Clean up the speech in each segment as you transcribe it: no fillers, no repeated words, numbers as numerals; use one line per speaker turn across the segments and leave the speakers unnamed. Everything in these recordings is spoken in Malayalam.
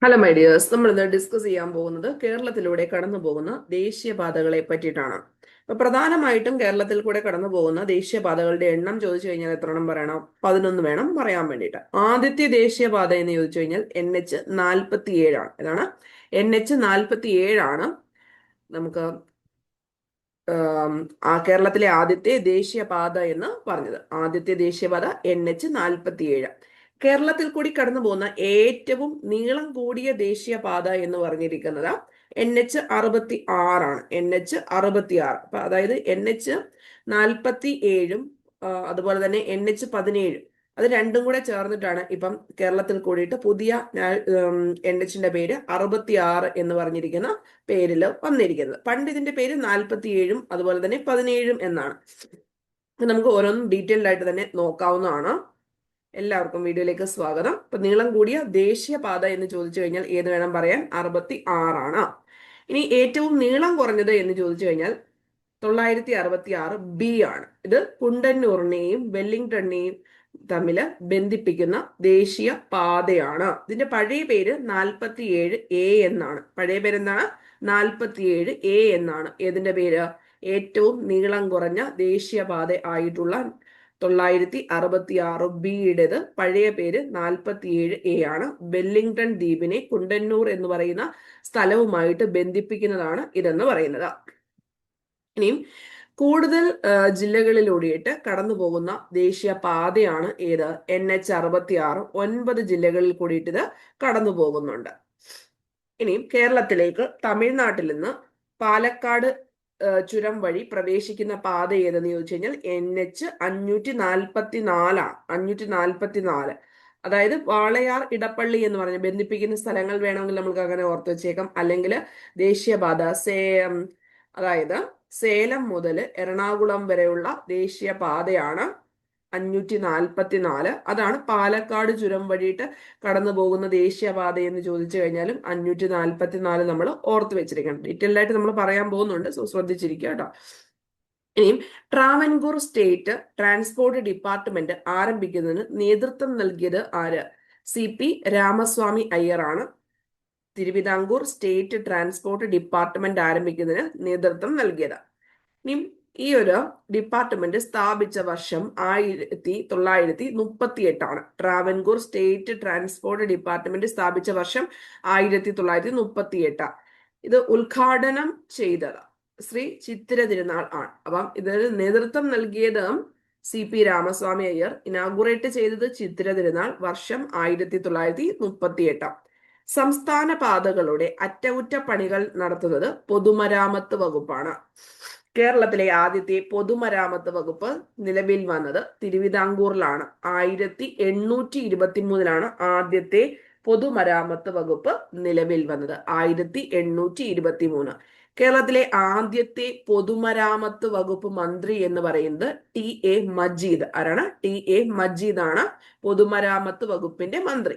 ഹലോ മൈ ഡിയേഴ്സ്, നമ്മൾ ഇന്ന് ഡിസ്കസ് ചെയ്യാൻ പോകുന്നത് കേരളത്തിലൂടെ കടന്നു പോകുന്ന ദേശീയപാതകളെ പറ്റിയിട്ടാണ്. അപ്പൊ പ്രധാനമായിട്ടും കേരളത്തിൽ കൂടെ കടന്നു പോകുന്ന ദേശീയപാതകളുടെ എണ്ണം ചോദിച്ചു കഴിഞ്ഞാൽ എത്ര എണ്ണം പറയണം? 11 വേണം പറയാൻ വേണ്ടിയിട്ട്. ആദ്യത്തെ ദേശീയപാത എന്ന് ചോദിച്ചു കഴിഞ്ഞാൽ NH-47 ഏതാണ്? NH-47 നമുക്ക് കേരളത്തിലെ ആദ്യത്തെ ദേശീയപാത എന്ന് പറഞ്ഞത്. ആദ്യത്തെ ദേശീയപാത NH-47. കേരളത്തിൽ കൂടി കടന്നു പോകുന്ന ഏറ്റവും നീളം കൂടിയ ദേശീയപാത എന്ന് പറഞ്ഞിരിക്കുന്നത് NH-66. NH-66. അപ്പൊ അതായത് NH-47 അതുപോലെ തന്നെ NH-17, അത് രണ്ടും കൂടെ ചേർന്നിട്ടാണ് ഇപ്പം കേരളത്തിൽ കൂടിയിട്ട് പുതിയ NH-ന്റെ പേര് 66 എന്ന് പറഞ്ഞിരിക്കുന്ന പേരിൽ വന്നിരിക്കുന്നത്. പണ്ട് ഇതിന്റെ പേര് 47 അതുപോലെ തന്നെ 17 എന്നാണ്. നമുക്ക് ഓരോന്നും ഡീറ്റെയിൽഡ് ആയിട്ട് തന്നെ നോക്കാവുന്നതാണ്. എല്ലാവർക്കും വീഡിയോയിലേക്ക് സ്വാഗതം. ഇപ്പൊ നീളം കൂടിയ ദേശീയപാത എന്ന് ചോദിച്ചു കഴിഞ്ഞാൽ ഏത് വേണം പറയാൻ? 66. ഇനി ഏറ്റവും നീളം കുറഞ്ഞത് എന്ന് ചോദിച്ചു കഴിഞ്ഞാൽ 966 ആണ്. ഇത് കുണ്ടന്നൂറിനെയും വെല്ലിംഗ്ടണിനെയും തമ്മിൽ ബന്ധിപ്പിക്കുന്ന ദേശീയ പാതയാണ്. ഇതിന്റെ പഴയ പേര് 47A എന്നാണ്. പഴയ പേരെന്താണ്? 47A എന്നാണ്. ഏതിന്റെ പേര്? ഏറ്റവും നീളം കുറഞ്ഞ ദേശീയപാത ആയിട്ടുള്ള 966Bയുടേത് പഴയ പേര് 47A ആണ്. വെല്ലിംഗ്ടൺ ദ്വീപിനെ കുണ്ടന്നൂർ എന്ന് പറയുന്ന സ്ഥലവുമായിട്ട് ബന്ധിപ്പിക്കുന്നതാണ് ഇതെന്ന് പറയുന്നത്. ഇനിയും കൂടുതൽ ജില്ലകളിലൂടെയിട്ട് കടന്നു പോകുന്ന ദേശീയ പാതയാണ് ഏത്? NH-66. 9 ജില്ലകളിൽ കൂടിയിട്ട് ഇത് കടന്നു പോകുന്നുണ്ട്. ഇനിയും കേരളത്തിലേക്ക് തമിഴ്നാട്ടിൽ നിന്ന് പാലക്കാട് ചുരം വഴി പ്രവേശിക്കുന്ന പാത ഏതെന്ന് ചോദിച്ചു കഴിഞ്ഞാൽ NH-544. 544. അതായത് വാളയാർ ഇടപ്പള്ളി എന്ന് പറഞ്ഞ് ബന്ധിപ്പിക്കുന്ന സ്ഥലങ്ങൾ വേണമെങ്കിൽ നമുക്ക് അങ്ങനെ ഓർത്ത് വെച്ചേക്കാം. അല്ലെങ്കിൽ ദേശീയപാത അതായത് സേലം മുതൽ എറണാകുളം വരെയുള്ള ദേശീയപാതയാണ് 544. അതാണ് പാലക്കാട് ചുരം വഴിയിട്ട് കടന്നു പോകുന്ന ദേശീയപാത എന്ന് ചോദിച്ചു കഴിഞ്ഞാലും 544 നമ്മൾ ഓർത്ത് വെച്ചിരിക്കണം. ഡീറ്റെയിൽഡ് ആയിട്ട് നമ്മൾ പറയാൻ പോകുന്നുണ്ട്, സോ ശ്രദ്ധിച്ചിരിക്കുക കേട്ടോ. ഇനിയും ട്രാവൻകൂർ സ്റ്റേറ്റ് ട്രാൻസ്പോർട്ട് ഡിപ്പാർട്ട്മെന്റ് ആരംഭിക്കുന്നതിന് നേതൃത്വം നൽകിയത് ആര്? CP രാമസ്വാമി അയ്യർ ആണ്. തിരുവിതാംകൂർ സ്റ്റേറ്റ് ട്രാൻസ്പോർട്ട് ഡിപ്പാർട്ട്മെന്റ് ആരംഭിക്കുന്നതിന് നേതൃത്വം നൽകിയത്. ഇനി ഈ ഒരു ഡിപ്പാർട്ട്മെന്റ് സ്ഥാപിച്ച വർഷം 1938. ട്രാവൻകൂർ സ്റ്റേറ്റ് ട്രാൻസ്പോർട്ട് ഡിപ്പാർട്ട്മെന്റ് സ്ഥാപിച്ച വർഷം 1938. ഇത് ഉദ്ഘാടനം ചെയ്തത് ശ്രീ ചിത്തിര തിരുനാൾ ആണ്. അപ്പം ഇതിന് നേതൃത്വം നൽകിയത് CP രാമസ്വാമി അയ്യർ, ഇനാഗുറേറ്റ് ചെയ്തത് ചിത്തിര തിരുനാൾ, വർഷം 1938. സംസ്ഥാന പാതകളുടെ അറ്റകുറ്റപ്പണികൾ നടത്തുന്നത് പൊതുമരാമത്ത് വകുപ്പാണ്. കേരളത്തിലെ ആദ്യത്തെ പൊതുമരാമത്ത് വകുപ്പ് നിലവിൽ വന്നത് തിരുവിതാംകൂറിലാണ്. 1823 ആദ്യത്തെ പൊതുമരാമത്ത് വകുപ്പ് നിലവിൽ വന്നത്. 1823. കേരളത്തിലെ ആദ്യത്തെ പൊതുമരാമത്ത് വകുപ്പ് മന്ത്രി എന്ന് പറയുന്നത് TA മജീദ്. ആരാണ്? TA മജീദ് ആണ് പൊതുമരാമത്ത് വകുപ്പിന്റെ മന്ത്രി.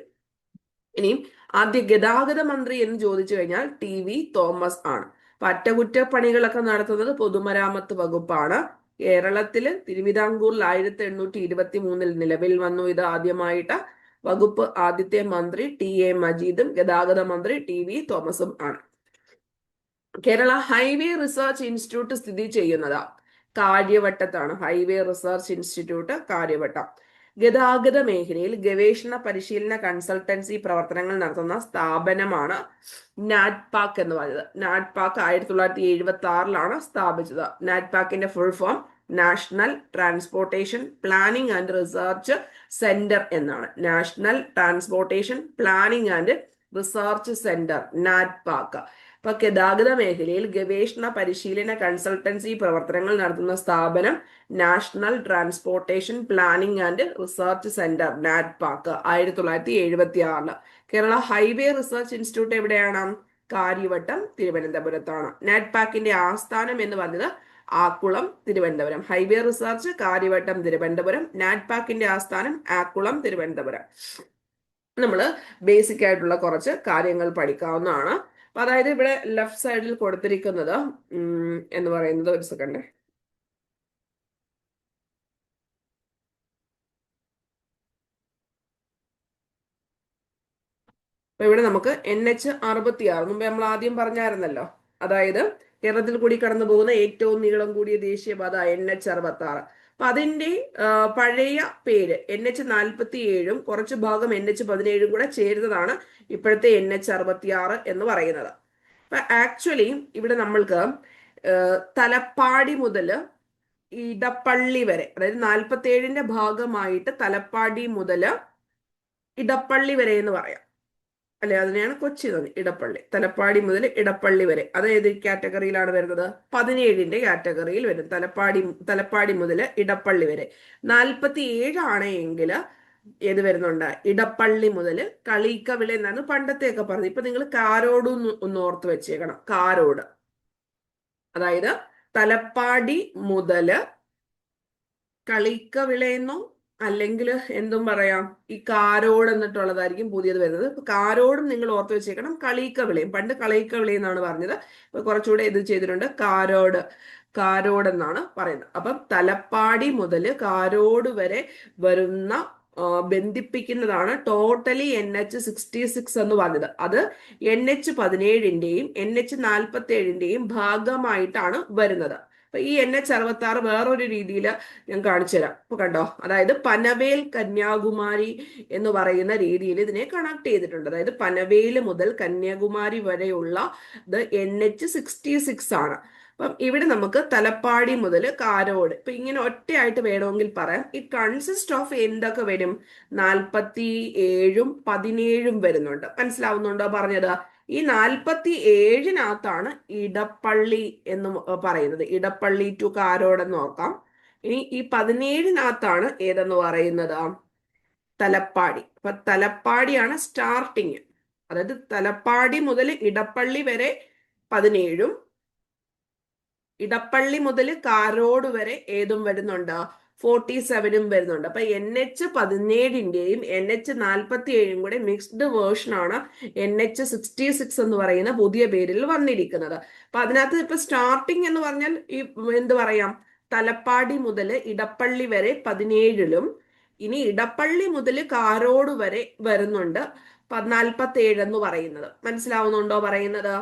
ഇനിയും ആദ്യ ഗതാഗത മന്ത്രി എന്ന് ചോദിച്ചു കഴിഞ്ഞാൽ TV തോമസ് ആണ്. അപ്പൊ അറ്റകുറ്റപ്പണികളൊക്കെ നടത്തുന്നത് പൊതുമരാമത്ത് വകുപ്പാണ്. കേരളത്തില് തിരുവിതാംകൂറിൽ 1823 നിലവിൽ വന്നു ഇത് ആദ്യമായിട്ട്. വകുപ്പ് ആദ്യത്തെ മന്ത്രി TA മജീദും ഗതാഗത മന്ത്രി TV തോമസും ആണ്. കേരള ഹൈവേ റിസർച്ച് ഇൻസ്റ്റിറ്റ്യൂട്ട് സ്ഥിതി ചെയ്യുന്നത് കാര്യവട്ടത്താണ്. Highway research institute Kariavattom. ഗതാഗത മേഖലയിൽ ഗവേഷണ പരിശീലന കൺസൾട്ടൻസി പ്രവർത്തനങ്ങൾ നടത്തുന്ന സ്ഥാപനമാണ് നാറ്റ്പാക് എന്ന് പറയുന്നത്. നാറ്റ്പാക് 1976 സ്ഥാപിച്ചത്. നാറ്റ്പാക്കിന്റെ full form national transportation planning and research centre എന്നാണ്. National transportation planning and research centre, NATPAC. ഇപ്പൊ ഗതാഗത മേഖലയിൽ ഗവേഷണ പരിശീലന കൺസൾട്ടൻസി പ്രവർത്തനങ്ങൾ നടത്തുന്ന സ്ഥാപനം national transportation planning and research centre, NATPAC. 1976. Kerala highway research institute എവിടെയാണ്? കാര്യവട്ടം, തിരുവനന്തപുരത്താണ്. നാറ്റ്പാക്കിന്റെ ആസ്ഥാനം എന്ന് പറഞ്ഞത് ആക്കുളം, തിരുവനന്തപുരം. Highway research Kariavattom, Thiruvananthapuram. നാറ്റ്പാക്കിന്റെ ആസ്ഥാനം ആക്കുളം, തിരുവനന്തപുരം. നമ്മൾ ബേസിക് ആയിട്ടുള്ള കുറച്ച് കാര്യങ്ങൾ പഠിക്കാവുന്നതാണ്. അപ്പൊ അതായത് ഇവിടെ ലെഫ്റ്റ് സൈഡിൽ കൊടുത്തിരിക്കുന്നത് എന്ന് പറയുന്നത്, ഒരു സെക്കൻഡ്, അപ്പൊ ഇവിടെ നമുക്ക് NH 66 മുമ്പ് നമ്മൾ ആദ്യം പറഞ്ഞായിരുന്നല്ലോ. അതായത് കേരളത്തിൽ കൂടി കടന്നു പോകുന്ന ഏറ്റവും നീളം കൂടിയ ദേശീയപാത NH 66. അപ്പൊ അതിന്റെ പഴയ പേര് NH 47 കുറച്ച് ഭാഗം NH 17 കൂടെ ചേരുന്നതാണ് ഇപ്പോഴത്തെ NH 66 എന്ന് പറയുന്നത്. അപ്പൊ ആക്ച്വലി ഇവിടെ നമ്മൾക്ക് തലപ്പാടി മുതൽ ഇടപ്പള്ളി വരെ, അതായത് 47ന്റെ ഭാഗമായിട്ട് തലപ്പാടി മുതൽ ഇടപ്പള്ളി വരെ എന്ന് പറയാം. അല്ലെ, അതിനെയാണ് കൊച്ചി നദി ഇടപ്പള്ളി. തലപ്പാടി മുതൽ ഇടപ്പള്ളി വരെ അത് ഏത് കാറ്റഗറിയിലാണ് വരുന്നത്? 17ന്റെ കാറ്റഗറിയിൽ വരും. തലപ്പാടി മുതൽ ഇടപ്പള്ളി വരെ. 47 ആണ് എങ്കിൽ ഏത് വരുന്നുണ്ട്? ഇടപ്പള്ളി മുതൽ കളിക്കവിള എന്നാണ് പണ്ടത്തെയൊക്കെ പറഞ്ഞത്. ഇപ്പൊ നിങ്ങൾ കാരോട് ഒന്ന് ഓർത്ത് വെച്ചേക്കണം. കാരോട്, അതായത് തലപ്പാടി മുതല് കളിക്കവിളയെന്നോ അല്ലെങ്കിൽ എന്തും പറയാം, ഈ കാരോട് എന്നിട്ടുള്ളതായിരിക്കും പുതിയത് വരുന്നത്. ഇപ്പൊ കാരോടും നിങ്ങൾ ഓർത്ത് വെച്ചേക്കണം. കളിക്കവിളയും പണ്ട് കളിക്കവിള എന്നാണ് പറഞ്ഞത്. ഇപ്പൊ കുറച്ചുകൂടെ ഇത് ചെയ്തിട്ടുണ്ട്, കാരോട് എന്നാണ് പറയുന്നത്. അപ്പം തലപ്പാടി മുതൽ കാരോട് വരെ വരുന്ന ബന്ധിപ്പിക്കുന്നതാണ് ടോട്ടലി NH 66 എന്ന് പറഞ്ഞത്. അത് NH 17ന്റെയും NH 47ന്റെയും ഭാഗമായിട്ടാണ് വരുന്നത്. അപ്പൊ ഈ NH 66 വേറൊരു രീതിയിൽ ഞാൻ കാണിച്ചു തരാം. ഇപ്പൊ കണ്ടോ, അതായത് പനവേൽ കന്യാകുമാരി എന്ന് പറയുന്ന രീതിയിൽ ഇതിനെ കണക്ട് ചെയ്തിട്ടുണ്ട്. അതായത് പനവേൽ മുതൽ കന്യാകുമാരി വരെയുള്ള ഇത് NH 66 ആണ്. അപ്പം ഇവിടെ നമുക്ക് തലപ്പാടി മുതൽ കാരോട്, ഇപ്പൊ ഇങ്ങനെ ഒറ്റയായിട്ട് വേണമെങ്കിൽ പറയാം. ഈ കൺസിസ്റ്റ് ഓഫ് എന്തൊക്കെ വരും? 47ഉം 17ഉം വരുന്നുണ്ട്. മനസ്സിലാവുന്നുണ്ടോ പറഞ്ഞത്? ഈ 47നകത്താണ് ഇടപ്പള്ളി എന്ന് പറയുന്നത്. ഇടപ്പള്ളി ടു കാരോട് എന്ന് നോക്കാം. ഇനി ഈ 17നകത്താണ് ഏതെന്ന് പറയുന്നത്? തലപ്പാടി. അപ്പൊ തലപ്പാടിയാണ് സ്റ്റാർട്ടിങ്. അതായത് തലപ്പാടി മുതൽ ഇടപ്പള്ളി വരെ 17ഉം ഇടപ്പള്ളി മുതൽ കാരോട് വരെ ഏതും വരുന്നുണ്ട്? 47ഉം വരുന്നുണ്ട്. അപ്പൊ NH 17ന്റെയും NH 47ഉം കൂടെ മിക്സ്ഡ് വേർഷൻ ആണ് NH 66 എന്ന് പറയുന്ന പുതിയ പേരിൽ വന്നിരിക്കുന്നത്. അപ്പൊ അതിനകത്ത് ഇപ്പൊ സ്റ്റാർട്ടിങ് എന്ന് പറഞ്ഞാൽ ഈ എന്ത് പറയാം, തലപ്പാടി മുതൽ ഇടപ്പള്ളി വരെ 17ലും ഇനി ഇടപ്പള്ളി മുതൽ കാരോട് വരെ വരുന്നുണ്ട് 47 എന്ന് പറയുന്നത്. മനസ്സിലാവുന്നുണ്ടോ പറയുന്നത്?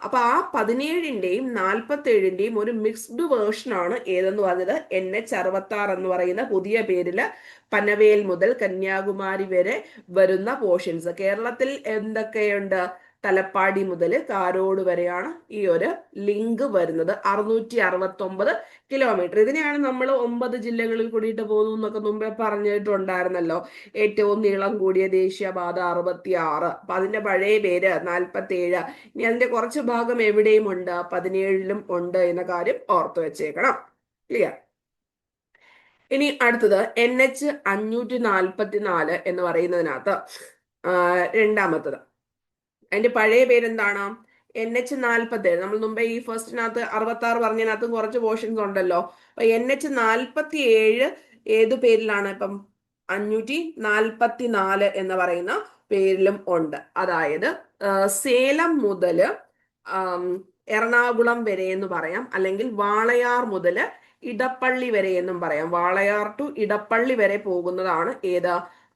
അപ്പൊ ആ 17ന്റെയും 47ന്റെയും ഒരു മിക്സ്ഡ് വേർഷൻ ആണ് ഏതെന്ന് പറഞ്ഞത്? NH 66 എന്ന് പറയുന്ന പുതിയ പേരില് പനവേൽ മുതൽ കന്യാകുമാരി വരെ വരുന്ന പോർഷൻസ്. കേരളത്തിൽ എന്തൊക്കെയുണ്ട്? തലപ്പാടി മുതൽ കാരോട് വരെയാണ് ഈ ഒരു ലിങ്ക് വരുന്നത്. 669 കിലോമീറ്റർ. ഇതിനെയാണ് നമ്മൾ 9 ജില്ലകളിൽ കൂടിയിട്ട് പോകുന്നു എന്നൊക്കെ മുമ്പേ പറഞ്ഞിട്ടുണ്ടായിരുന്നല്ലോ. ഏറ്റവും നീളം കൂടിയ ദേശീയപാത 66. അപ്പൊ അതിന്റെ പഴയ പേര് 47. ഇനി അതിന്റെ കുറച്ച് ഭാഗം എവിടെയും ഉണ്ട്? 17ലും ഉണ്ട് എന്ന കാര്യം ഓർത്തു വെച്ചേക്കണം. ക്ലിയർ? ഇനി അടുത്തത് NH 544 എന്ന് പറയുന്നതിനകത്ത് രണ്ടാമത്തത്, അതിന്റെ പഴയ പേരെന്താണ്? NH 47. നമ്മൾ മുമ്പേ ഈ ഫസ്റ്റിനകത്ത് 66 പറഞ്ഞതിനകത്തും കുറച്ച് പോർഷൻസ് ഉണ്ടല്ലോ. അപ്പൊ NH 47 ഏതു പേരിലാണ്? ഇപ്പം 544 എന്ന് പറയുന്ന പേരിലും ഉണ്ട്. അതായത് സേലം മുതല് എറണാകുളം വരെ എന്ന് പറയാം, അല്ലെങ്കിൽ വാളയാർ മുതൽ ഇടപ്പള്ളി വരെ എന്നും പറയാം. വാളയാർ ടു ഇടപ്പള്ളി വരെ പോകുന്നതാണ് ഏത്?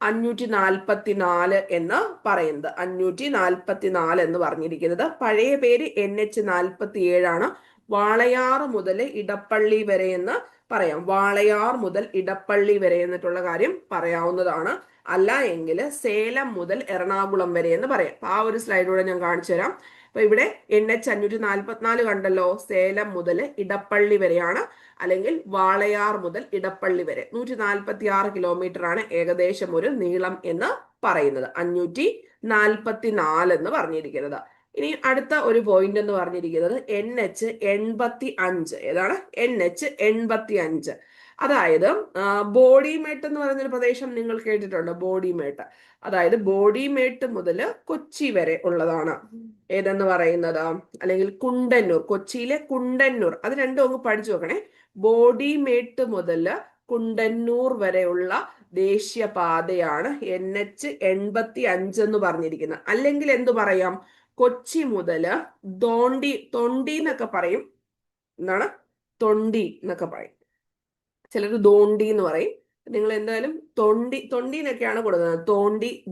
544 എന്ന് പറയുന്നത്. 544 എന്ന് പറഞ്ഞിരിക്കുന്നത്. പഴയ പേര് NH 47 ആണ്. വാളയാർ മുതൽ ഇടപ്പള്ളി വരെ എന്ന് പറയാം. വാളയാർ മുതൽ ഇടപ്പള്ളി വരെ എന്നിട്ടുള്ള കാര്യം പറയാവുന്നതാണ്. അല്ല എങ്കിൽ സേലം മുതൽ എറണാകുളം വരെ എന്ന് പറയാം. ആ ഒരു സ്ലൈഡിലൂടെ ഞാൻ കാണിച്ചു തരാം. അപ്പൊ ഇവിടെ NH 544 കണ്ടല്ലോ. സേലം മുതൽ ഇടപ്പള്ളി വരെയാണ്, അല്ലെങ്കിൽ വാളയാർ മുതൽ ഇടപ്പള്ളി വരെ 146 കിലോമീറ്റർ ആണ് ഏകദേശം ഒരു നീളം എന്ന് പറയുന്നത്. 544 എന്ന് പറഞ്ഞിരിക്കുന്നത്. ഇനി അടുത്ത ഒരു പോയിന്റ് എന്ന് പറഞ്ഞിരിക്കുന്നത് NH 85. ഏതാണ്? NH 85. അതായത് ബോഡിമേട്ട് എന്ന് പറയുന്നൊരു പ്രദേശം നിങ്ങൾ കേട്ടിട്ടുണ്ടോ? ബോഡിമേട്ട്, അതായത് ബോഡിമേട്ട് മുതൽ കൊച്ചി വരെ ഉള്ളതാണ് ഏതെന്ന് പറയുന്നത്? അല്ലെങ്കിൽ കുണ്ടന്നൂർ, കൊച്ചിയിലെ കുണ്ടന്നൂർ. അത് രണ്ടും ഒന്ന് പഠിച്ചു നോക്കണേ. ബോഡിമേട്ട് മുതൽ കുണ്ടന്നൂർ വരെയുള്ള ദേശീയപാതയാണ് NH 85 എന്ന് പറഞ്ഞിരിക്കുന്നത്. അല്ലെങ്കിൽ എന്തു പറയാം? കൊച്ചി മുതല് തൊണ്ടി എന്നൊക്കെ പറയും. എന്താണ്? തൊണ്ടി എന്നൊക്കെ പറയും. ചിലർ ദോണ്ടി എന്ന് പറയും. നിങ്ങൾ എന്തായാലും തൊണ്ടി എന്നൊക്കെയാണ് കൊടുക്കുന്നത്,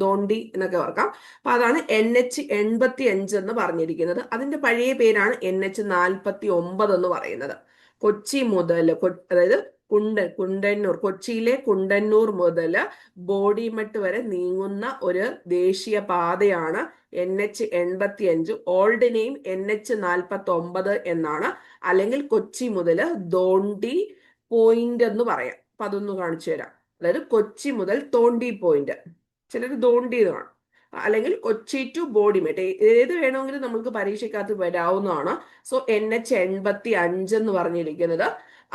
തോണ്ടി എന്നൊക്കെ ഓർക്കാം. അപ്പൊ അതാണ് NH85 എന്ന് പറഞ്ഞിരിക്കുന്നത്. അതിന്റെ പഴയ പേരാണ് NH49 എന്ന് പറയുന്നത്. കൊച്ചി മുതൽ അതായത് കുണ്ടന്നൂർ, കൊച്ചിയിലെ കുണ്ടന്നൂർ മുതൽ ബോഡിമെട്ട് വരെ നീങ്ങുന്ന ഒരു ദേശീയ പാതയാണ് NH85. ഓൾഡ് നെയിം NH49 എന്നാണ്. അല്ലെങ്കിൽ കൊച്ചി മുതൽ തോണ്ടി പോയിന്റ് എന്ന് പറയാം. അപ്പൊ അതൊന്ന് കാണിച്ചു തരാം. അതായത് കൊച്ചി മുതൽ തോണ്ടി പോയിന്റ്, ചിലർ തോണ്ടി കാണും. അല്ലെങ്കിൽ കൊച്ചി ടു ബോഡിമെട്ട്, ഏത് വേണമെങ്കിലും നമുക്ക് പരീക്ഷയ്ക്കകത്ത് വരാവുന്നതാണ്. സോ NH85 എന്ന് പറഞ്ഞിരിക്കുന്നത്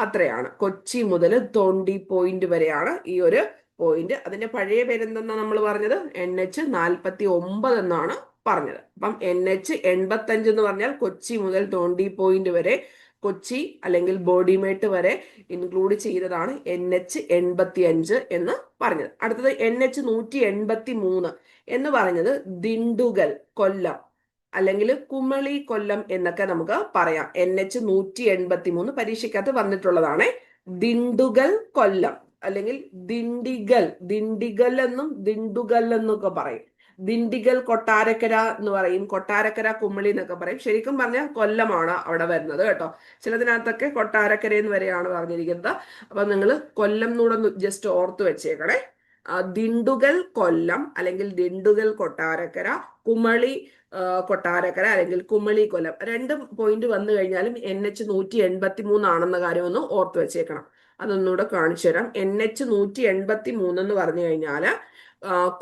അത്രയാണ്. കൊച്ചി മുതൽ തോണ്ടി പോയിന്റ് വരെയാണ് ഈ ഒരു പോയിന്റ്. അതിന്റെ പഴയ പേരെന്തെന്നാണ് നമ്മൾ പറഞ്ഞത്? NH49 എന്നാണ് പറഞ്ഞത്. അപ്പം NH85 എന്ന് പറഞ്ഞാൽ കൊച്ചി മുതൽ തോണ്ടി പോയിന്റ് വരെ, കൊച്ചി അല്ലെങ്കിൽ ബോഡിമേട്ട് വരെ ഇൻക്ലൂഡ് ചെയ്തതാണ് NH85 എന്ന് പറഞ്ഞത്. അടുത്തത് NH183 എന്ന് പറഞ്ഞത് ദിണ്ടുഗൽ, കൊല്ലം അല്ലെങ്കിൽ കുമളി, കൊല്ലം എന്നൊക്കെ നമുക്ക് പറയാം. NH183 പരീക്ഷയ്ക്കകത്ത് വന്നിട്ടുള്ളതാണ്. ദിണ്ടുഗൽ, കൊല്ലം അല്ലെങ്കിൽ ദിണ്ടിഗൽ എന്നും ദിണ്ടുഗൽ എന്നൊക്കെ പറയും. ദിണ്ടിഗൽ കൊട്ടാരക്കര എന്ന് പറയും, കൊട്ടാരക്കര കുമളി എന്നൊക്കെ പറയും. ശരിക്കും പറഞ്ഞാൽ കൊല്ലമാണ് അവിടെ വരുന്നത് കേട്ടോ. ചിലതിനകത്തൊക്കെ കൊട്ടാരക്കര എന്ന് വരെയാണ് പറഞ്ഞിരിക്കുന്നത്. അപ്പൊ നിങ്ങൾ കൊല്ലം എന്നൂടെ ജസ്റ്റ് ഓർത്ത് വെച്ചേക്കണേ. ദിണ്ടുഗൽ കൊല്ലം അല്ലെങ്കിൽ ദിണ്ടുഗൽ കൊട്ടാരക്കര, കുമളി കൊട്ടാരക്കര അല്ലെങ്കിൽ കുമളി കൊല്ലം, രണ്ട് പോയിന്റ് വന്നു കഴിഞ്ഞാലും NH183 ആണെന്ന കാര്യം ഒന്ന് ഓർത്ത് വെച്ചേക്കണം. അതൊന്നുകൂടെ കാണിച്ചു തരാം. NH183 എന്ന് പറഞ്ഞു കഴിഞ്ഞാൽ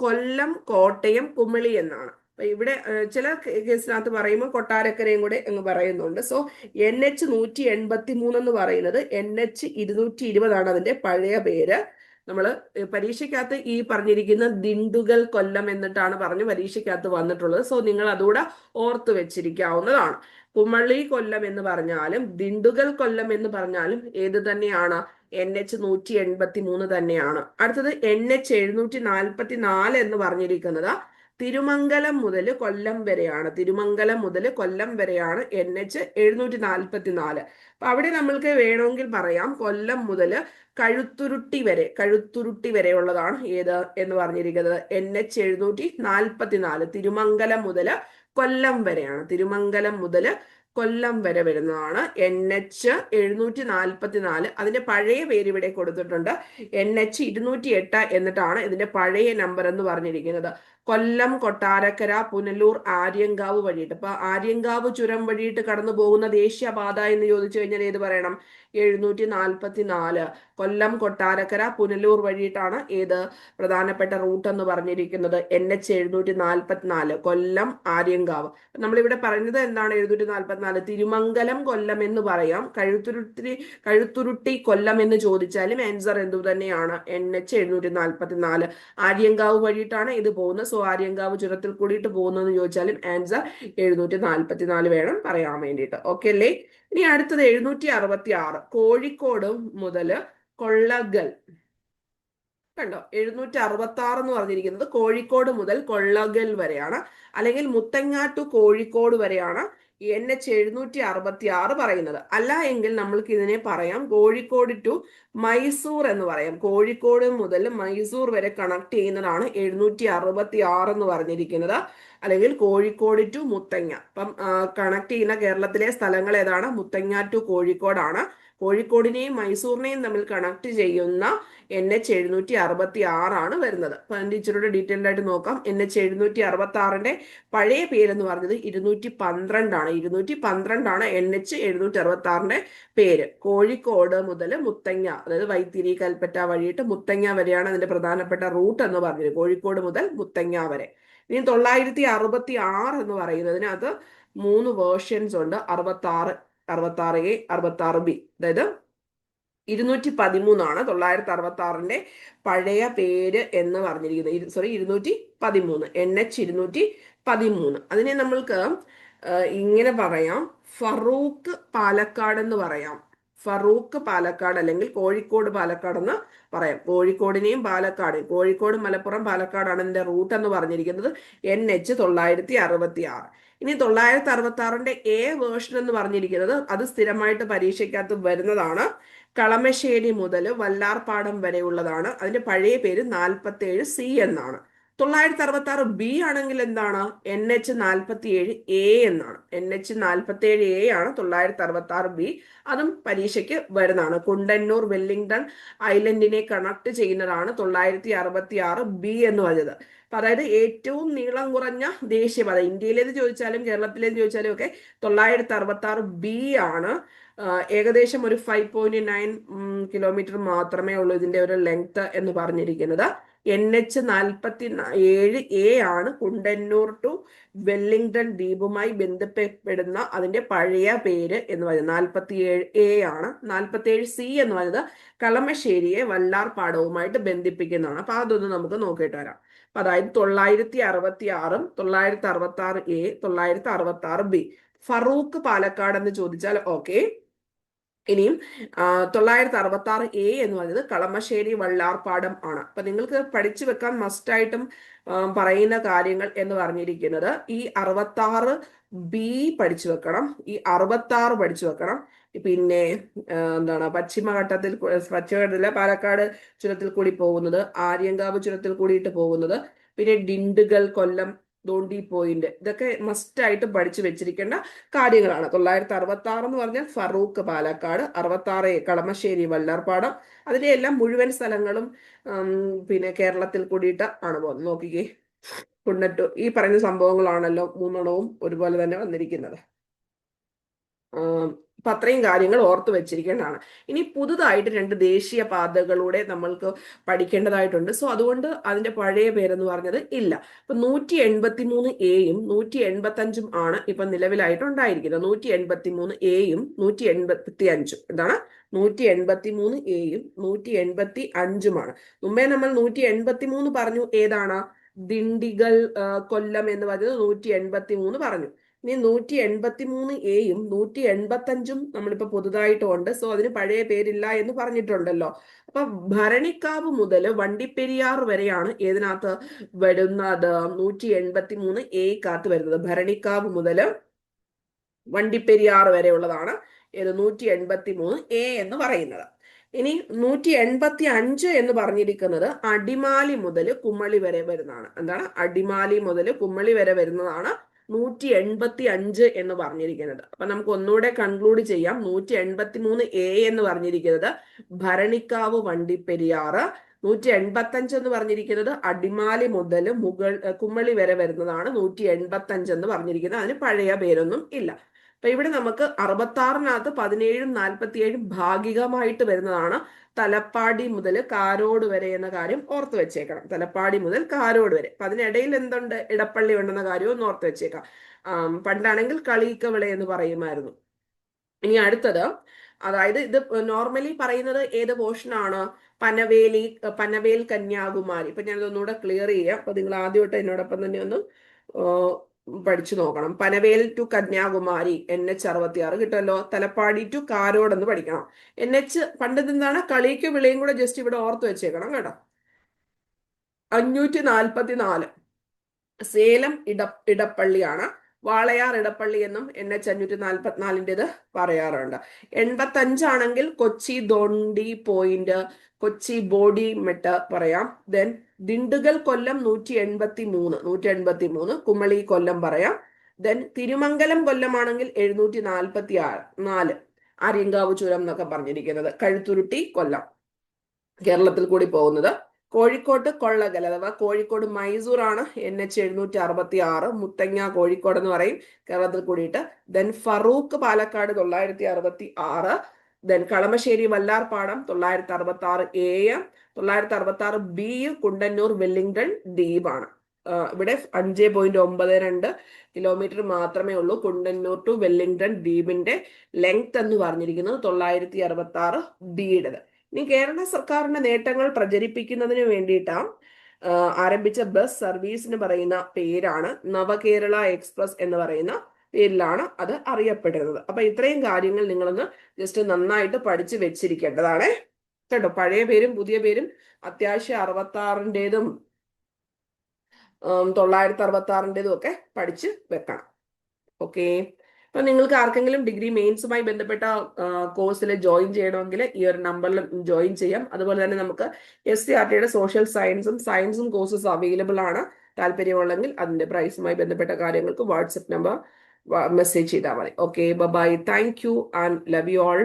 കൊല്ലം, കോട്ടയം, കുമളി എന്നാണ്. അപ്പൊ ഇവിടെ ചില കേസിനകത്ത് പറയുമ്പോൾ കൊട്ടാരക്കരയും കൂടെ അങ്ങ് പറയുന്നുണ്ട്. സോ NH183 എന്ന് പറയുന്നത് NH220 ആണ് അതിന്റെ പഴയ പേര്. നമ്മൾ പരീക്ഷയ്ക്കകത്ത് ഈ പറഞ്ഞിരിക്കുന്ന ദിണ്ടുഗൽ കൊല്ലം എന്നിട്ടാണ് പറഞ്ഞ് പരീക്ഷയ്ക്കകത്ത് വന്നിട്ടുള്ളത്. സോ നിങ്ങൾ അതുകൂടെ ഓർത്ത് വെച്ചിരിക്കാവുന്നതാണ്. കുമളി കൊല്ലം എന്ന് പറഞ്ഞാലും ദിണ്ടുഗൽ കൊല്ലം എന്ന് പറഞ്ഞാലും ഏത് തന്നെയാണ്? NH183 തന്നെയാണ്. അടുത്തത് NH744 എന്ന് പറഞ്ഞിരിക്കുന്നത് തിരുമംഗലം മുതൽ കൊല്ലം വരെയാണ്. തിരുമംഗലം മുതൽ കൊല്ലം വരെയാണ് NH744. അപ്പൊ അവിടെ നമ്മൾക്ക് വേണമെങ്കിൽ പറയാം കൊല്ലം മുതൽ കഴുത്തുരുട്ടി വരെ ഉള്ളതാണ് ഏത് എന്ന് പറഞ്ഞിരിക്കുന്നത് NH744. തിരുമംഗലം മുതൽ കൊല്ലം വരെയാണ്. തിരുമംഗലം മുതൽ കൊല്ലം വരെ വരുന്നതാണ് NH744. അതിന്റെ പഴയ പേര് ഇവിടെ കൊടുത്തിട്ടുണ്ട്, NH208 എന്നിട്ടാണ് ഇതിന്റെ പഴയ നമ്പർ എന്ന് പറഞ്ഞിരിക്കുന്നത്. കൊല്ലം, കൊട്ടാരക്കര, പുനലൂർ, ആര്യങ്കാവ് വഴിയിട്ട്. അപ്പൊ ആര്യങ്കാവ് ചുരം വഴിയിട്ട് കടന്നു പോകുന്ന ദേശീയപാത എന്ന് ചോദിച്ചു കഴിഞ്ഞാൽ ഏത് പറയണം? 744. കൊല്ലം, കൊട്ടാരക്കര, പുനലൂർ വഴിയിട്ടാണ് ഏത് പ്രധാനപ്പെട്ട റൂട്ട് എന്ന് പറഞ്ഞിരിക്കുന്നത്? NH744. കൊല്ലം, ആര്യങ്കാവ്. നമ്മളിവിടെ പറഞ്ഞത് എന്താണ്? 744 തിരുമംഗലം കൊല്ലം എന്ന് പറയാം. കഴുത്തുരുട്ടി കൊല്ലം എന്ന് ചോദിച്ചാലും ആൻസർ എന്തു തന്നെയാണ്? NH744. ആര്യങ്കാവ് വഴിയിട്ടാണ് ഇത് പോകുന്നത്. സോ ആര്യങ്കാവ് ചുരത്തിൽ കൂടിയിട്ട് പോകുന്നതെന്ന് ചോദിച്ചാലും ആൻസർ 744 വേണം പറയാൻ വേണ്ടിയിട്ട്. ഓക്കെ അല്ലേ? ഇനി അടുത്തത് 766. കോഴിക്കോട് മുതൽ കൊള്ളകൽ. കണ്ടോ? 766 എന്ന് പറഞ്ഞിരിക്കുന്നത് കോഴിക്കോട് മുതൽ കൊള്ളകൽ വരെയാണ്. അല്ലെങ്കിൽ മുത്തങ്ങ ടു കോഴിക്കോട് വരെയാണ് NH766 പറയുന്നത്. അല്ല എങ്കിൽ നമ്മൾക്ക് ഇതിനെ പറയാം കോഴിക്കോട് ടു മൈസൂർ എന്ന് പറയാം. കോഴിക്കോട് മുതൽ മൈസൂർ വരെ കണക്ട് ചെയ്യുന്നതാണ് 766 എന്ന് പറഞ്ഞിരിക്കുന്നത്. അല്ലെങ്കിൽ കോഴിക്കോട് ടു മുത്തങ്ങ. അപ്പം കണക്ട് ചെയ്യുന്ന കേരളത്തിലെ സ്ഥലങ്ങൾ ഏതാണ്? മുത്തങ്ങ ടു കോഴിക്കോടാണ്. കോഴിക്കോടിനെയും മൈസൂറിനെയും തമ്മിൽ കണക്ട് ചെയ്യുന്ന NH766 ആണ് വരുന്നത്. അപ്പൊ അതിന്റെ ഇച്ചിരി ഡീറ്റെയിൽഡ് ആയിട്ട് നോക്കാം. NH766 പഴയ പേരെന്ന് പറഞ്ഞത് 212 ആണ്. 212 ആണ് NH766 പേര്. കോഴിക്കോട് മുതൽ മുത്തങ്ങ, അതായത് വൈത്തിരി, കൽപ്പറ്റ വഴിയിട്ട് മുത്തങ്ങ വരെയാണ് അതിന്റെ പ്രധാനപ്പെട്ട റൂട്ട് എന്ന് പറഞ്ഞത്. കോഴിക്കോട് മുതൽ മുത്തങ്ങ വരെ. ഇനി 966 എന്ന് പറയുന്നതിനകത്ത് 3 വേർഷൻസ് ഉണ്ട്. 66A, 66B. അതായത് 213 ആണ് 966 പഴയ പേര് എന്ന് പറഞ്ഞിരിക്കുന്നത്. 213, NH213. അതിനെ നമ്മൾക്ക് ഇങ്ങനെ പറയാം, ഫറൂഖ് പാലക്കാട് എന്ന് പറയാം. ഫറൂഖ് പാലക്കാട് അല്ലെങ്കിൽ കോഴിക്കോട് പാലക്കാട് എന്ന് പറയാം. കോഴിക്കോടിനെയും പാലക്കാടും, കോഴിക്കോട്, മലപ്പുറം, പാലക്കാടാണ് ഇതിന്റെ റൂട്ട് എന്ന് പറഞ്ഞിരിക്കുന്നത് NH966. ഇനി 966-ന്റെ എ വേർഷൻ എന്ന് പറഞ്ഞിരിക്കുന്നത് അത് സ്ഥിരമായിട്ട് പരീക്ഷയ്ക്കകത്ത് വരുന്നതാണ്. കളമശ്ശേരി മുതൽ വല്ലാർപാടം വരെയുള്ളതാണ്. അതിന്റെ പഴയ പേര് 47C എന്നാണ്. 966B ആണെങ്കിൽ എന്താണ്? NH47A എന്നാണ്. NH47A ആണ് 966B. അതും പരീക്ഷയ്ക്ക് വരുന്നതാണ്. കുണ്ടന്നൂർ വെല്ലിംഗ്ടൺ ഐലൻഡിനെ കണക്ട് ചെയ്യുന്നതാണ് 966B എന്ന് പറഞ്ഞത്. അപ്പൊ അതായത് ഏറ്റവും നീളം കുറഞ്ഞ ദേശീയപാത ഇന്ത്യയിലേത് ചോദിച്ചാലും കേരളത്തിലേത് ചോദിച്ചാലും ഒക്കെ 966B ആണ്. ഏകദേശം ഒരു 5.9 കിലോമീറ്റർ മാത്രമേ ഉള്ളൂ ഇതിന്റെ ഒരു ലെങ്ത് എന്ന് പറഞ്ഞിരിക്കുന്നത്. NH47A ആണ് കുണ്ടന്നൂർ ടു വെല്ലിംഗ്ടൺ ദ്വീപുമായി ബന്ധപ്പെടുന്ന അതിന്റെ പഴയ പേര് എന്ന് പറയുന്നത്. 47A ആണ്. 47C എന്ന് പറയുന്നത് കളമശ്ശേരിയെ വല്ലാർപാടവുമായിട്ട് ബന്ധിപ്പിക്കുന്നതാണ്. അപ്പൊ അതൊന്ന് നമുക്ക് നോക്കിയിട്ട് വരാം. അപ്പൊ അതായത് 966-ഉം 966A 966B. ഫറൂഖ് പാലക്കാട് എന്ന് ചോദിച്ചാൽ ഓക്കെ. ഇനിയും 966A എന്ന് പറയുന്നത് കളമശ്ശേരി വള്ളാർപാടം ആണ്. അപ്പൊ നിങ്ങൾക്ക് പഠിച്ചു വെക്കാൻ മസ്റ്റായിട്ടും പറയുന്ന കാര്യങ്ങൾ എന്ന് പറഞ്ഞിരിക്കുന്നത് ഈ 66B പഠിച്ചു വെക്കണം, ഈ 66 പഠിച്ചു വെക്കണം. പിന്നെ എന്താണ് പശ്ചിമഘട്ടത്തിലെ പാലക്കാട് ചുരത്തിൽ കൂടി പോകുന്നത്, ആര്യങ്കാവ് ചുരത്തിൽ കൂടിയിട്ട് പോകുന്നത്, പിന്നെ ഡിണ്ടുഗൽ കൊല്ലം ദോണ്ടി പോയിന്റ്, ഇതൊക്കെ മസ്റ്റ് ആയിട്ട് പഠിച്ചു വെച്ചിരിക്കേണ്ട കാര്യങ്ങളാണ്. 966 എന്ന് പറഞ്ഞാൽ ഫറൂഖ് പാലക്കാട്, 66 കളമശ്ശേരി വല്ലാർപാടം. അതിന്റെ എല്ലാം മുഴുവൻ സ്ഥലങ്ങളും പിന്നെ കേരളത്തിൽ കൂടിയിട്ട് ആണ് പോകുന്നത്. നോക്കിക്കേ, കുണ്ടന്നൂർ ഈ പറയുന്ന സംഭവങ്ങളാണല്ലോ മൂന്നെണ്ണവും ഒരുപോലെ തന്നെ വന്നിരിക്കുന്നത്. അപ്പൊ അത്രയും കാര്യങ്ങൾ ഓർത്ത് വെച്ചിരിക്കേണ്ടതാണ്. ഇനി പുതുതായിട്ട് 2 ദേശീയ പാതകളൂടെ നമ്മൾക്ക് പഠിക്കേണ്ടതായിട്ടുണ്ട്. സോ അതുകൊണ്ട് അതിന്റെ പഴയ പേരെന്ന് പറഞ്ഞത് ഇല്ല. അപ്പൊ 183Aയും 185ഉം ആണ് ഇപ്പൊ നിലവിലായിട്ട് ഉണ്ടായിരിക്കുന്നത്. 183Aയും 185ഉം എന്താണ്? 183Aയും 185ഉമാണ്. മുമ്പേ നമ്മൾ 183 പറഞ്ഞു. ഏതാണ്? ദിണ്ടിഗൽ കൊല്ലം എന്ന് പറഞ്ഞത് 183 പറഞ്ഞു. ഇനി 183Aയും 185ഉം നമ്മളിപ്പോ പുതുതായിട്ട് ഉണ്ട്. സോ അതിന് പഴയ പേരില്ല എന്ന് പറഞ്ഞിട്ടുണ്ടല്ലോ. അപ്പൊ ഭരണിക്കാവ് മുതൽ വണ്ടിപ്പെരിയാർ വരെയാണ് ഏതിനകത്ത് വരുന്നത്? 183Aക്കകത്ത് വരുന്നത്. ഭരണിക്കാവ് മുതൽ വണ്ടിപ്പെരിയാർ വരെ ഉള്ളതാണ് ഏത്? 183A എന്ന് പറയുന്നത്. ഇനി 185 എന്ന് പറഞ്ഞിരിക്കുന്നത് അടിമാലി മുതൽ കുമ്മളി വരെ വരുന്നതാണ്. എന്താണ്? അടിമാലി മുതൽ കുമ്മളി വരെ വരുന്നതാണ് 185 എന്ന് പറഞ്ഞിരിക്കുന്നത്. അപ്പൊ നമുക്ക് ഒന്നുകൂടെ കൺക്ലൂഡ് ചെയ്യാം. 183A എന്ന് പറഞ്ഞിരിക്കുന്നത് ഭരണിക്കാവ് വണ്ടിപ്പെരിയാറ്, 185 എന്ന് പറഞ്ഞിരിക്കുന്നത് അടിമാലി മുതൽ കുമ്മളി വരെ വരുന്നതാണ് 185 എന്ന് പറഞ്ഞിരിക്കുന്നത്. അതിന് പഴയ പേരൊന്നും ഇല്ല. അപ്പൊ ഇവിടെ നമുക്ക് 66-നകത്ത് 17ഉം 47ഉം ഭാഗികമായിട്ട് വരുന്നതാണ്. തലപ്പാടി മുതൽ കാരോട് വരെ എന്ന കാര്യം ഓർത്ത് വെച്ചേക്കണം. തലപ്പാടി മുതൽ കാരോട് വരെ. അപ്പൊ അതിനിടയിൽ എന്തുണ്ട്? ഇടപ്പള്ളി ഉണ്ടെന്ന കാര്യം ഒന്ന് ഓർത്ത് വെച്ചേക്കാം. പണ്ടാണെങ്കിൽ കളീക്കവിള എന്ന് പറയുമായിരുന്നു. ഇനി അടുത്തത്, അതായത് ഇത് നോർമലി പറയുന്നത് ഏത് പോർഷനാണ്? പനവേൽ കന്യാകുമാരി. ഇപ്പൊ ഞാനത് ഒന്നുകൂടെ ക്ലിയർ ചെയ്യാം. അപ്പൊ നിങ്ങൾ ആദ്യമായിട്ട് എന്നോടൊപ്പം തന്നെ ഒന്ന് പഠിച്ചു നോക്കണം. പനവേൽ ടു കന്യാകുമാരി NH66 കിട്ടുമല്ലോ. തലപ്പാടി ടു കാരോട് എന്ന് പഠിക്കണം. NH പണ്ട് എന്താണ്? കളിക്ക് വിളയും കൂടെ ജസ്റ്റ് ഇവിടെ ഓർത്ത് വെച്ചേക്കണം കേട്ടോ. 544 സേലം ഇടപ്പള്ളിയാണ്. വാളയാർ ഇടപ്പള്ളി എന്നും NH 544-ന്റേത് പറയാറുണ്ട്. 85 ആണെങ്കിൽ കൊച്ചി ദോണ്ടി പോയിന്റ്, കൊച്ചി ബോഡി മെട്ട് പറയാം. ദെൻ ദിണ്ടുഗൽ കൊല്ലം 183 കുമളി കൊല്ലം പറയാം. ദെൻ തിരുമംഗലം കൊല്ലമാണെങ്കിൽ 744 ആര്യങ്കാവ് ചുരം എന്നൊക്കെ പറഞ്ഞിരിക്കുന്നത്. കഴുത്തുരുട്ടി കൊല്ലം കേരളത്തിൽ കൂടി പോകുന്നത്. കോഴിക്കോട്ട് കൊള്ളകൽ അഥവാ കോഴിക്കോട് മൈസൂർ ആണ് NH 766. മുത്തങ്ങ കോഴിക്കോട് എന്ന് പറയും കേരളത്തിൽ കൂടിയിട്ട്. Then Feroke Palakkad 966. Then Kalamassery Vallarpadam 966A. 966B Kundannoor Willingdon ദ്വീപാണ്. ഇവിടെ 5.92 കിലോമീറ്റർ മാത്രമേ ഉള്ളൂ കുണ്ടന്നൂർ ടു വെല്ലിംഗ്ടൺ ദ്വീപിന്റെ ലെങ്ത് എന്ന് പറഞ്ഞിരിക്കുന്നത് 966B-യുടേത്. ഇനി കേരള സർക്കാരിന്റെ നേട്ടങ്ങൾ പ്രചരിപ്പിക്കുന്നതിന് വേണ്ടിയിട്ടാണ് ആരംഭിച്ച ബസ് സർവീസിന് പറയുന്ന പേരാണ് നവകേരള എക്സ്പ്രസ് എന്ന് പറയുന്ന പേരിലാണ് അത് അറിയപ്പെടുന്നത്. അപ്പൊ ഇത്രയും കാര്യങ്ങൾ നിങ്ങളൊന്ന് ജസ്റ്റ് നന്നായിട്ട് പഠിച്ചു വെച്ചിരിക്കേണ്ടതാണ് കേട്ടോ. പഴയ പേരും പുതിയ പേരും അത്യാവശ്യം 66-ന്റേതും 966-ന്റേതും ഒക്കെ പഠിച്ച് വെക്കണം. ഓക്കെ. അപ്പൊ നിങ്ങൾക്ക് ആർക്കെങ്കിലും ഡിഗ്രി മെയിൻസുമായി ബന്ധപ്പെട്ട കോഴ്സിൽ ജോയിൻ ചെയ്യണമെങ്കിൽ ഈ ഒരു നമ്പറിൽ ജോയിൻ ചെയ്യാം. അതുപോലെ തന്നെ നമുക്ക് SCRTയുടെ സോഷ്യൽ സയൻസും കോഴ്സസ് അവൈലബിൾ ആണ്. താല്പര്യമുള്ളെങ്കിൽ അതിന്റെ പ്രൈസുമായി ബന്ധപ്പെട്ട കാര്യങ്ങൾക്ക് വാട്സപ്പ് നമ്പർ മെസ്സേജ് ചെയ്താൽ മതി. Okay, bye. Thank you and love you all.